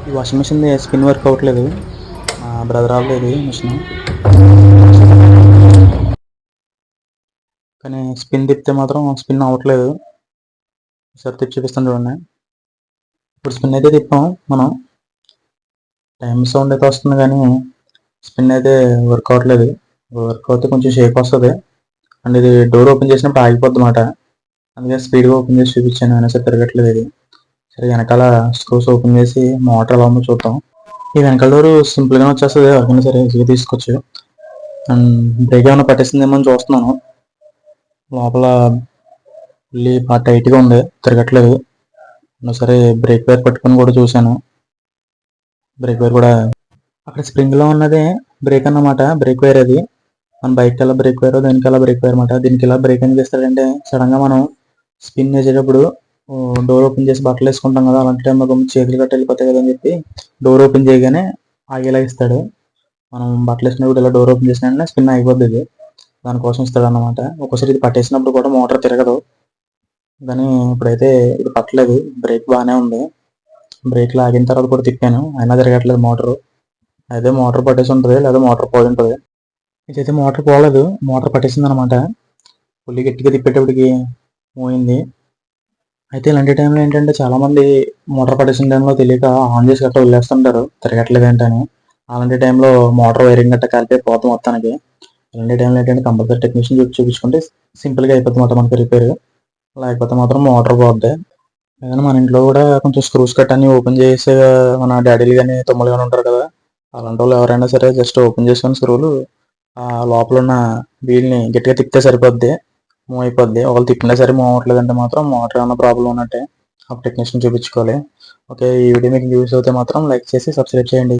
ఈ washing machine spin work అవ్వట్లేదు. మా బ్రదర్ ఆపలేదు మిషన్. కానీ స్పిన్ తిప్పితే మాత్రం స్పిన్ అవ్వట్లేదు. ఒకసారి తిప్పి చూపిస్తాను చూడండి. ఇప్పుడు స్పిన్ అయితే తిప్పాం మనం. టైం సౌండ్ అయితే వస్తుంది కానీ స్పిన్ అయితే వర్క్ అవ్వట్లేదు. వర్క్ అవుతే కొంచెం షేక్ వస్తుంది. అండ్ ఇది డోర్ ఓపెన్ చేసినప్పుడు ఆగిపోద్ది అన్నమాట. అందుకే స్పీడ్గా ఓపెన్ చేసి చూపించాను. అయినా సరే తిరగట్లేదు ఇది. సరే వెనకాల స్క్రూస్ ఓపెన్ చేసి మోటార్ ఎలా ఉందో చూద్దాం. ఈ వెనకాల డోర్ సింపుల్గా వచ్చేస్తుంది. ఎవరికైనా సరే ఈజీగా తీసుకోవచ్చు. అండ్ బ్రేక్ ఏమైనా పట్టేసిందేమో అని చూస్తున్నాను. లోపల వెళ్ళి బాగా టైట్గా ఉంది, తిరగట్లేదు. సరే బ్రేక్ వైర్ పట్టుకొని కూడా చూశాను. బ్రేక్ వైర్ కూడా అక్కడ స్ప్రింగ్లో ఉన్నదే బ్రేక్ అన్నమాట. బ్రేక్ వైర్ అది. మన బైక్ ఎలా బ్రేక్ వైర్ దానికి ఎలా బ్రేక్ వైర్ అనమాట. దీనికి ఎలా బ్రేక్ ఎందుకు ఇస్తాడంటే సడన్గా మనం స్పిన్ వేసేటప్పుడు డోర్ ఓపెన్ చేసి బట్టలు వేసుకుంటాం కదా, అలాంటి టైంలో చేతులు గట్ట వెళ్ళిపోతాయి కదా అని చెప్పి డోర్ ఓపెన్ చేయగానే ఆగేలా ఇస్తాడు. మనం బట్టలు వేసినప్పుడు ఇలా డోర్ ఓపెన్ చేసినా స్పిన్ అయిపోద్ది. ఇది దానికోసం ఇస్తాడు అన్నమాట. ఒక్కోసారి ఇది పట్టేసినప్పుడు కూడా మోటార్ తిరగదు. కానీ ఇప్పుడైతే ఇది పట్టలేదు. బ్రేక్ బాగానే ఉంది. బ్రేక్ లాగిన తర్వాత కూడా తిప్పాను, అయినా తిరగట్లేదు మోటారు. అయితే మోటార్ పట్టేసి ఉంటుంది, లేదా మోటార్ పోయి ఉంటుంది. ఇదైతే మోటార్ పోలేదు, మోటార్ పట్టేసింది అనమాట. ఫుల్లీ గట్టిగా తిప్పేటప్పటికి పోయింది. అయితే ఇలాంటి టైంలో ఏంటంటే చాలామంది మోటార్ పట్టేసిన టైంలో తెలియక ఆన్ చేసి గట్రా వదిలేస్తుంటారు తిరగట్లేదు ఏంటని. అలాంటి టైంలో మోటార్ వైరింగ్ గట్రా కలిపి పోతాం మొత్తానికి. అలాంటి టైంలో ఏంటంటే కంపల్సరీ టెక్నీషియన్ చూపించుకుంటే సింపుల్గా అయిపోతుంది మొత్తం మనకి రిపేర్. లేకపోతే మాత్రం మోటార్ పోద్ది. ఏదైనా మన ఇంట్లో కూడా కొంచెం స్క్రూస్ కట్ అన్ని ఓపెన్ చేసే మన డాడీలు కానీ తమ్ముళ్ళు కానీ ఉంటారు కదా, అలాంటి వాళ్ళు ఎవరైనా సరే జస్ట్ ఓపెన్ చేసుకుని స్క్రూలు ఆ లోపల ఉన్న వీల్ని గట్టిగా తిప్పితే సరిపోద్ది, మూవ్ అయిపోద్ది. ఒకవేళ తిప్పినా సరే మూవ్ అవ్వట్లేదంటే మాత్రం మోటార్ ఏమైనా ప్రాబ్లం ఉన్నట్టే. అప్పుడు టెక్నీషియన్ చూపించుకోవాలి. ఓకే, ఈ వీడియో మీకు యూస్ అయితే మాత్రం లైక్ చేసి సబ్స్క్రైబ్ చేయండి.